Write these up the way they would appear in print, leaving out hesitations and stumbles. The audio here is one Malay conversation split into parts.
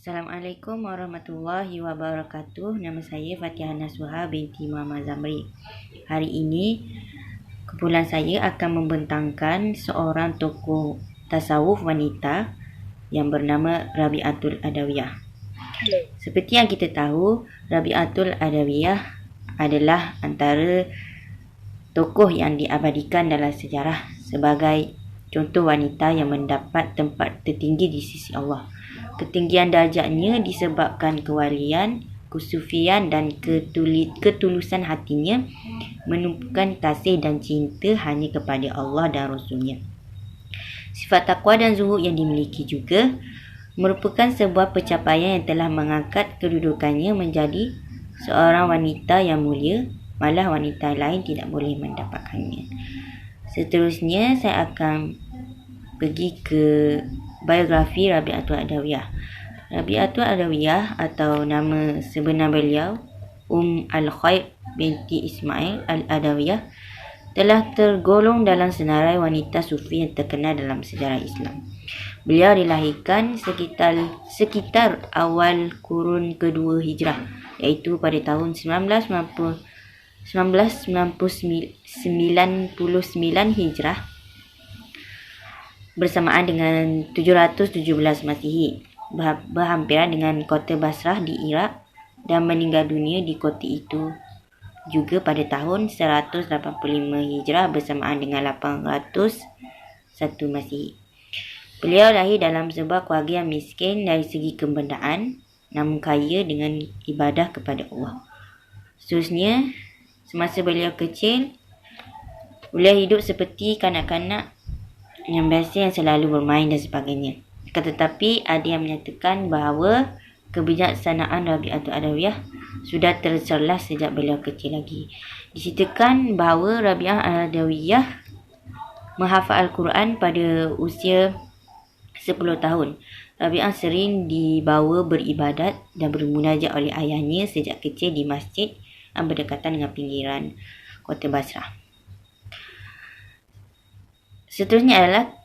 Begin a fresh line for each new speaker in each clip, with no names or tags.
Assalamualaikum warahmatullahi wabarakatuh. Nama saya Fatihah Nasuha binti Muhammad Zamri. Hari ini kumpulan saya akan membentangkan seorang tokoh tasawuf wanita yang bernama Rabi'atul Adawiyah. Seperti yang kita tahu, Rabi'atul Adawiyah adalah antara tokoh yang diabadikan dalam sejarah sebagai contoh wanita yang mendapat tempat tertinggi di sisi Allah. Ketinggian darjatnya disebabkan kewalian, kesufian dan ketulusan hatinya, menumpukan kasih dan cinta hanya kepada Allah dan Rasulnya. Sifat takwa dan zuhud yang dimiliki juga merupakan sebuah pencapaian yang telah mengangkat kedudukannya menjadi seorang wanita yang mulia, malah wanita lain tidak boleh mendapatkannya. Seterusnya saya akan pergi ke biografi Rabi'atul Adawiyah. Rabi'atul Adawiyah atau nama sebenar beliau Al-Khair binti Ismail Al-Adawiyah telah tergolong dalam senarai wanita sufi yang terkenal dalam sejarah Islam. Beliau dilahirkan sekitar awal kurun kedua Hijrah, iaitu pada tahun 1999 Hijrah bersamaan dengan 717 Masihi, berhampiran dengan kota Basrah di Iraq, dan meninggal dunia di kota itu juga pada tahun 185 Hijrah bersamaan dengan 801 Masihi. Beliau lahir dalam sebuah keluarga yang miskin dari segi kebendaan, namun kaya dengan ibadah kepada Allah. Seterusnya, semasa beliau kecil, beliau hidup seperti kanak-kanak yang biasa yang selalu bermain dan sebagainya. Tetapi ada yang menyatakan bahawa kebijaksanaan Rabi'atul Adawiyah sudah tercerlah sejak beliau kecil lagi. Diceritakan bahawa Rabi'ah Adawiyah menghafal Al-Quran pada usia 10 tahun. Rabi'ah sering dibawa beribadat dan bermunajat oleh ayahnya sejak kecil di masjid yang berdekatan dengan pinggiran kota Basrah. Seterusnya adalah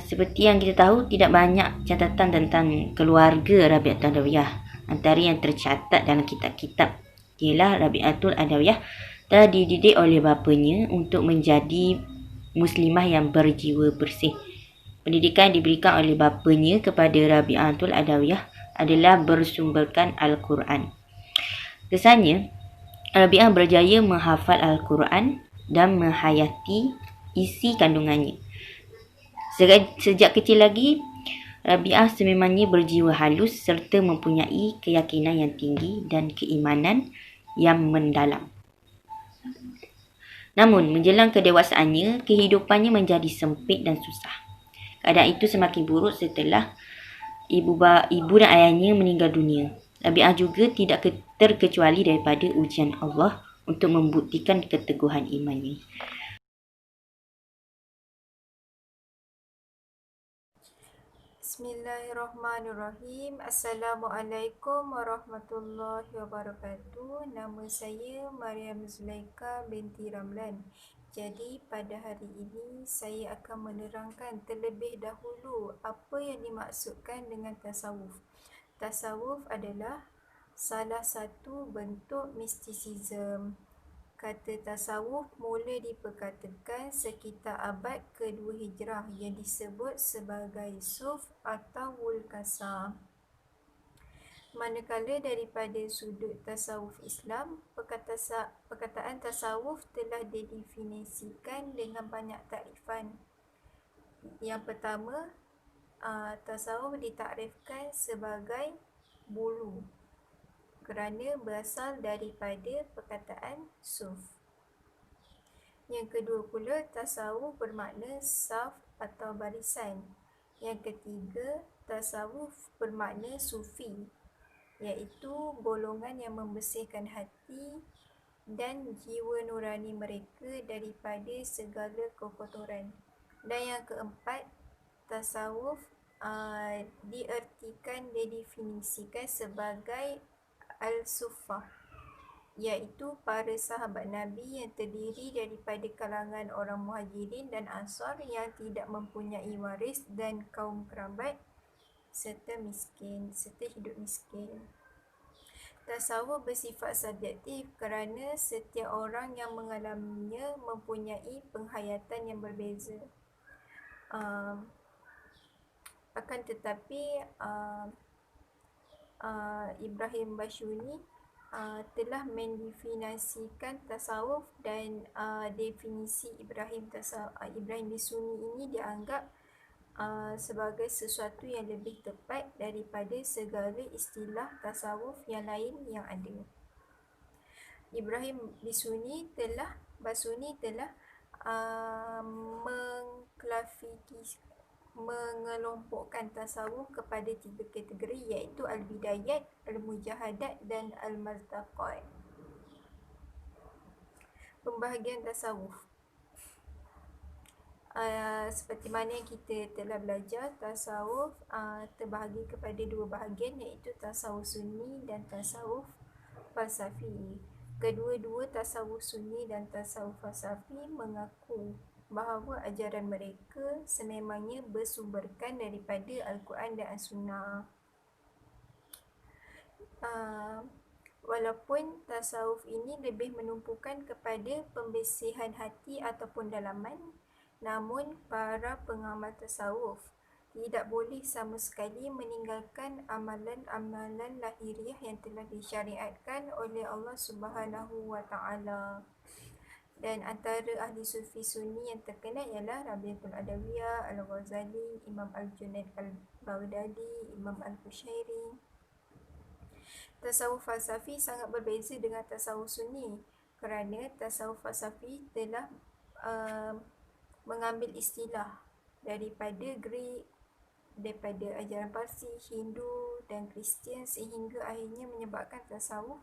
seperti yang kita tahu, tidak banyak catatan tentang keluarga Rabi'atul Adawiyah. Antara yang tercatat dalam kitab-kitab ialah Rabi'atul Adawiyah telah dididik oleh bapanya untuk menjadi muslimah yang berjiwa bersih. Pendidikan yang diberikan oleh bapanya kepada Rabi'atul Adawiyah adalah bersumberkan Al-Quran. Kesannya, Rabi'ah berjaya menghafal Al-Quran dan menghayati isi kandungannya. Sejak kecil lagi, Rabi'ah sememangnya berjiwa halus serta mempunyai keyakinan yang tinggi dan keimanan yang mendalam. Namun, menjelang kedewasaannya, kehidupannya menjadi sempit dan susah. Keadaan itu semakin buruk setelah ibu dan ayahnya meninggal dunia. Rabi'ah juga tidak terkecuali daripada ujian Allah untuk membuktikan keteguhan imannya.
Bismillahirrahmanirrahim. Assalamualaikum warahmatullahi wabarakatuh. Nama saya Mariam Zulaika binti Ramlan. Jadi pada hari ini saya akan menerangkan terlebih dahulu apa yang dimaksudkan dengan tasawuf. Tasawuf adalah salah satu bentuk mistisism. Kata tasawuf mula diperkatakan sekitar abad kedua Hijrah yang disebut sebagai suf atau wulkasa. Manakala daripada sudut tasawuf Islam, perkataan tasawuf telah didefinisikan dengan banyak takrifan. Yang pertama, tasawuf ditakrifkan sebagai bulu kerana berasal daripada perkataan suf. Yang kedua pula, tasawuf bermakna saf atau barisan. Yang ketiga, tasawuf bermakna sufi, iaitu golongan yang membersihkan hati dan jiwa nurani mereka daripada segala kekotoran. Dan yang keempat, tasawuf didefinisikan sebagai Al-Suffah, iaitu para sahabat Nabi yang terdiri daripada kalangan orang Muhajirin dan Ansar yang tidak mempunyai waris dan kaum kerabat serta hidup miskin. Tasawuf bersifat subjektif kerana setiap orang yang mengalaminya mempunyai penghayatan yang berbeza. Akan tetapi Ibrahim Bashuni telah mendefinisikan tasawuf dan definisi Ibrahim Bashuni ini dianggap sebagai sesuatu yang lebih tepat daripada segala istilah tasawuf yang lain yang ada. Ibrahim Bashuni telah mengelompokkan tasawuf kepada 3 kategori, iaitu al-bidayat, al-mujahadat dan al-martaqat. Pembahagian tasawuf. Seperti mana yang kita telah belajar, tasawuf terbahagi kepada 2 bahagian, iaitu tasawuf sunni dan tasawuf falsafi. Kedua-dua tasawuf sunni dan tasawuf falsafi mengaku bahawa ajaran mereka sememangnya bersumberkan daripada Al-Quran dan As-Sunnah. Walaupun tasawuf ini lebih menumpukan kepada pembersihan hati ataupun dalaman, namun para pengamal tasawuf tidak boleh sama sekali meninggalkan amalan-amalan lahiriah yang telah disyariatkan oleh Allah Subhanahu wa Ta'ala. Dan antara ahli sufi sunni yang terkenal ialah Rabi'atul Adawiyah, Al-Ghazali, Imam Al-Junaid Al-Baghdadi, Imam Al-Qushairi. Tasawuf falsafi sangat berbeza dengan tasawuf sunni kerana tasawuf falsafi telah mengambil istilah daripada Greek, daripada ajaran Parsi, Hindu dan Kristian, sehingga akhirnya menyebabkan tasawuf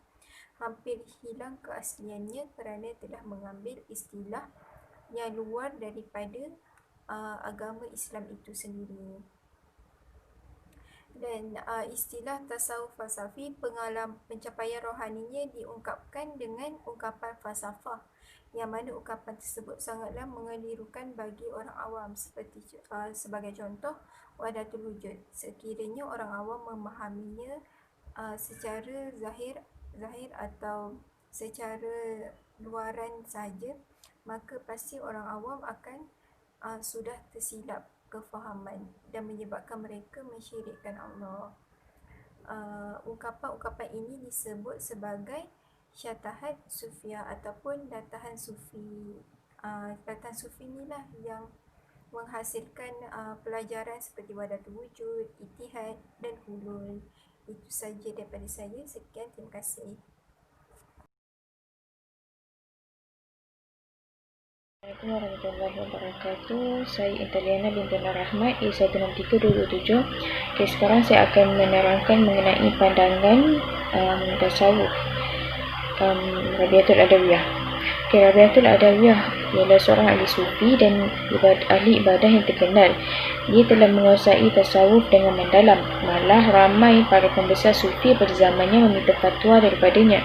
hampir hilang keasliannya kerana telah mengambil istilah yang luar daripada agama Islam itu sendiri. Dan istilah tasawuf falsafi, pencapaian rohaninya diungkapkan dengan ungkapan falsafah, yang mana ungkapan tersebut sangatlah mengelirukan bagi orang awam. Sebagai contoh, wahdatul wujud, sekiranya orang awam memahaminya secara zahir atau secara luaran saja, maka pasti orang awam akan sudah tersilap kefahaman dan menyebabkan mereka mensyirikkan Allah. Ungkapan-ungkapan ini disebut sebagai syatahat sufiyah ataupun datahan sufi. Datahan sufi inilah yang menghasilkan pelajaran seperti wahdatul wujud, ittihad dan hulul. Itu saja daripada saya. Sekian, terima kasih.
Assalamualaikum warahmatullahi wabarakatuh. Saya Intaliana binti Nur Rahmat, E163-227. Okay, sekarang saya akan menerangkan mengenai pandangan tasawuf Rabi'atul Adawiyah. Okay, Rabi'atul Adawiyah ialah seorang ahli sufi dan ahli ibadah yang terkenal. Dia telah menguasai tasawuf dengan mendalam. Malah ramai para pembesar sufi pada zamannya meminta fatwa daripadanya.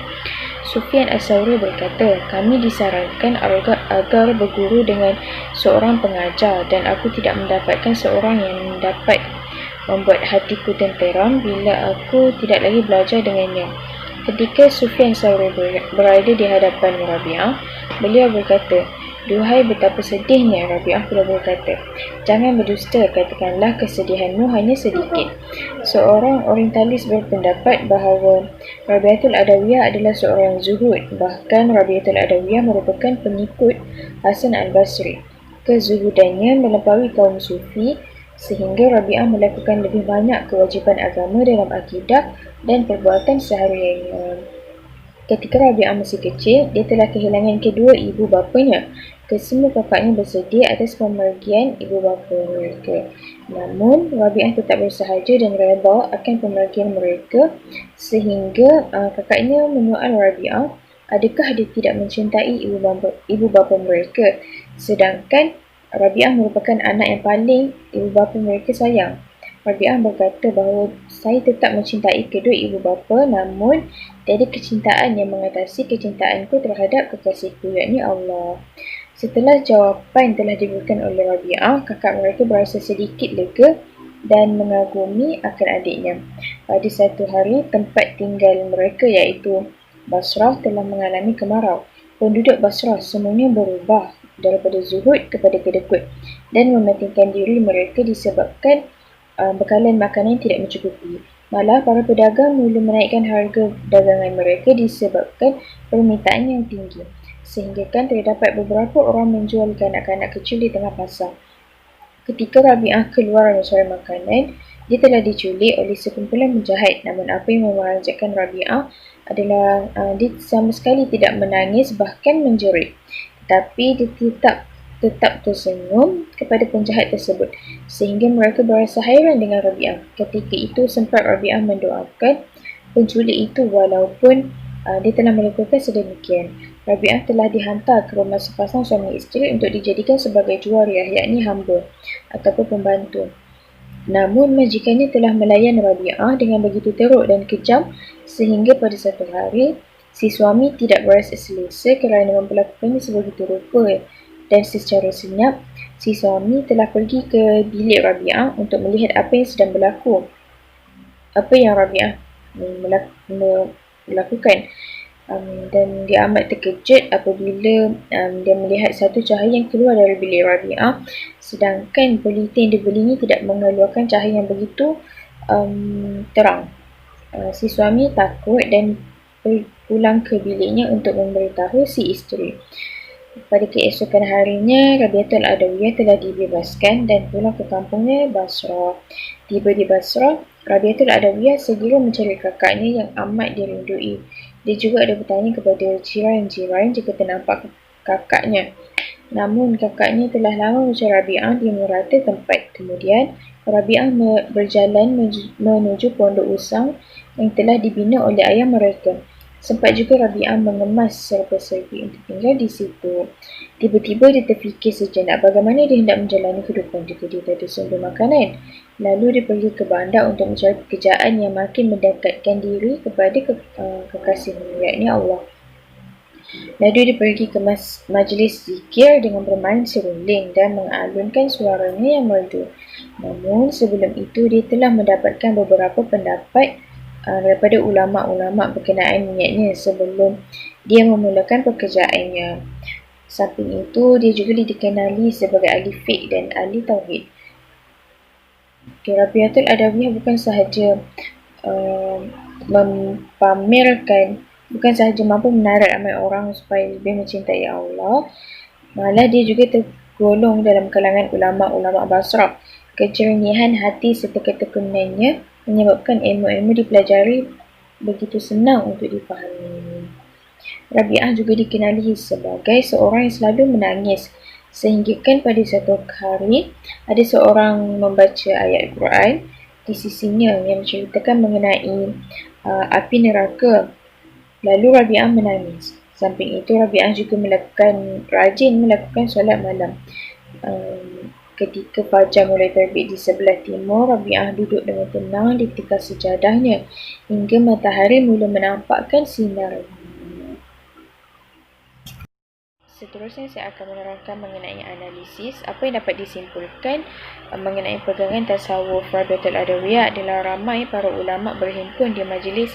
Sufyan As-Sawri berkata, kami disarankan agar berguru dengan seorang pengajar, dan aku tidak mendapatkan seorang yang dapat membuat hatiku tenteram bila aku tidak lagi belajar dengannya. Ketika Sufyan As-Sawri berada di hadapan Rabi'ah, beliau berkata, duhai betapa sedihnya. Rabi'ah pula berkata, jangan berdusta, katakanlah kesedihanmu hanya sedikit. Seorang orientalis berpendapat bahawa Rabi'atul Adawiyah adalah seorang zuhud. Bahkan Rabi'atul Adawiyah merupakan pengikut Hasan Al-Basri. Kezuhudannya melampaui kaum sufi sehingga Rabi'ah melakukan lebih banyak kewajipan agama dalam akidah dan perbuatan sehariannya. Ketika Rabi'ah masih kecil, dia telah kehilangan kedua ibu bapanya. Kesemua kakaknya bersedih atas pemergian ibu bapa mereka. Namun, Rabi'ah tetap bersahaja dan redha akan pemergian mereka, sehingga kakaknya menyoal Rabi'ah, adakah dia tidak mencintai ibu bapa mereka, sedangkan Rabi'ah merupakan anak yang paling ibu bapa mereka sayang. Rabi'ah berkata bahawa saya tetap mencintai kedua ibu bapa, namun tiada kecintaan yang mengatasi kecintaanku terhadap kekasihku, yakni Allah. Setelah jawapan telah diberikan oleh Rabi'ah, kakak mereka berasa sedikit lega
dan mengagumi akan adiknya. Pada satu hari, tempat tinggal mereka iaitu Basrah telah mengalami kemarau. Penduduk Basrah semuanya berubah daripada zuhud kepada kedekut dan mematikan diri mereka disebabkan bekalan makanan tidak mencukupi. Malah para pedagang mula menaikkan harga dagangan mereka disebabkan permintaan yang tinggi. Sehingga kan terdapat beberapa orang menjual kanak-kanak kecil di tengah pasar. Ketika Rabi'ah keluar mencari makanan, dia telah diculik oleh sekumpulan penjahat. Namun apa yang memanjakan Rabi'ah adalah dia sama sekali tidak menangis bahkan menjerit. Tetapi dia tetap tersenyum kepada penjahat tersebut sehingga mereka berasa hairan dengan Rabi'ah. Ketika itu sempat Rabi'ah mendoakan penculik itu walaupun dia telah melakukan sedemikian. Rabi'ah telah dihantar ke rumah sepasang suami isteri untuk dijadikan sebagai juariah, yakni hamba ataupun pembantu. Namun majikannya telah melayan Rabi'ah dengan begitu teruk dan kejam sehingga pada satu hari si suami tidak berasa selesa kerana memperlakukannya sebegitu rupa. Dan secara senyap, si suami telah pergi ke bilik Rabi'ah untuk melihat apa yang sedang berlaku. Apa yang Rabi'ah melakukan. Dan dia amat terkejut apabila dia melihat satu cahaya yang keluar dari bilik Rabi'ah, sedangkan pelita yang dibelinya tidak mengeluarkan cahaya yang begitu terang. Si suami takut dan pulang ke biliknya untuk memberitahu si isteri. Pada keesokan harinya, Rabi'atul Adawiyah telah dibebaskan dan pulang ke kampungnya Basrah. Tiba di Basrah, Rabi'atul Adawiyah segera mencari kakaknya yang amat dirindui. Dia juga ada bertanya kepada jiran-jiran jika ternampak kakaknya. Namun kakaknya telah lama mencari Rabi'ah di merata tempat. Kemudian, Rabi'ah berjalan menuju pondok usang yang telah dibina oleh ayah mereka. Sempat juga Rabi'ah mengemas serba-serbi untuk tinggal di situ. Tiba-tiba dia terfikir sejenak bagaimana dia hendak menjalani kehidupan jika dia tak ada sumber makanan. Lalu dia pergi ke bandar untuk mencari pekerjaan yang makin mendekatkan diri kepada kekasihnya, yakni Allah. Lalu dia pergi ke majlis zikir dengan bermain seruling dan mengalunkan suaranya yang merdu. Namun sebelum itu dia telah mendapatkan beberapa pendapat daripada ulama-ulama berkenaan niatnya sebelum dia memulakan pekerjaannya. Samping itu, dia juga dikenali sebagai ahli fiqh dan ahli tauhid. Rabi'atul Adawiyah bukan sahaja bukan sahaja mampu menarik ramai orang supaya lebih mencintai Allah, malah dia juga tergolong dalam kalangan ulama-ulama Basrah. Kejernihan hati serta ketekunannya menyebabkan ilmu-ilmu dipelajari begitu senang untuk dipahami. Rabi'ah juga dikenali sebagai seorang yang selalu menangis, sehingga kan pada satu hari ada seorang membaca ayat Al-Quran di sisinya yang menceritakan mengenai api neraka. Lalu Rabi'ah menangis. Samping itu Rabi'ah juga rajin melakukan solat malam. Ketika fajar mulai terbit di sebelah timur, Rabi'ah duduk dengan tenang di tikar sejadahnya hingga matahari mula menampakkan sinar. Seterusnya saya akan menerangkan mengenai analisis apa yang dapat disimpulkan mengenai pegangan tasawuf Rabi'atul Adawiyah adalah ramai para ulama berhimpun di majlis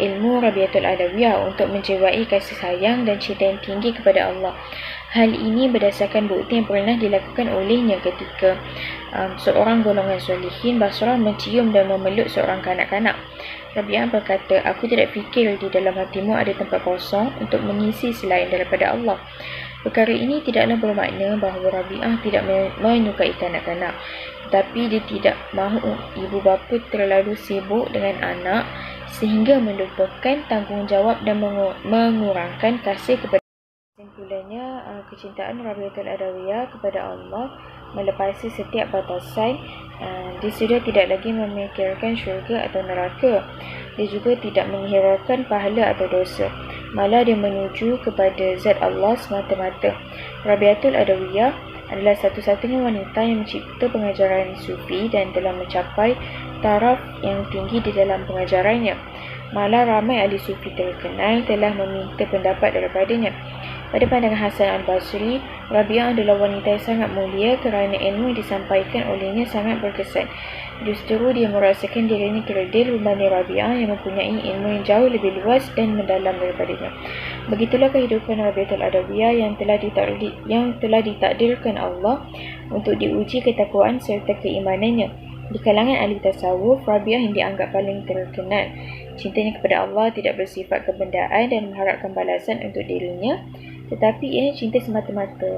ilmu Rabi'atul Adawiyah untuk menjiwai kasih sayang dan cinta yang tinggi kepada Allah. Hal ini berdasarkan bukti yang pernah dilakukan olehnya ketika seorang golongan solihin Basrah mencium dan memeluk seorang kanak-kanak. Rabi'ah berkata, aku tidak fikir di dalam hatimu ada tempat kosong untuk mengisi selain daripada Allah. Perkara ini tidaklah bermakna bahawa Rabi'ah tidak menyukai kanak-kanak, tetapi dia tidak mahu ibu bapa terlalu sibuk dengan anak sehingga melupakan tanggungjawab dan mengurangkan kasih kepada. Kesimpulannya, kecintaan Rabi'atul Adawiyah kepada Allah melepasi setiap batasan. Dia sudah tidak lagi memikirkan syurga atau neraka. Dia juga tidak menghiraukan pahala atau dosa. Malah dia menuju kepada zat Allah semata-mata. Rabi'atul Adawiyah adalah satu-satunya wanita yang mencipta pengajaran sufi dan telah mencapai taraf yang tinggi di dalam pengajarannya. Malah ramai ahli sufi terkenal telah meminta pendapat daripadanya. Pada pandangan Hasan al-Basri, Rabi'ah adalah wanita yang sangat mulia kerana ilmu yang disampaikan olehnya sangat berkesan. Justru dia merasakan dirinya kerdil berbanding Rabi'ah yang mempunyai ilmu yang jauh lebih luas dan mendalam daripadanya. Begitulah kehidupan Rabi'atul Adawiyah yang telah ditakdirkan Allah untuk diuji ketakwaan serta keimanannya. Di kalangan ahli tasawuf, Rabi'ah yang dianggap paling terkenal. Cintanya kepada Allah tidak bersifat kebendaan dan mengharapkan balasan untuk dirinya, tetapi ia cinta semata-mata.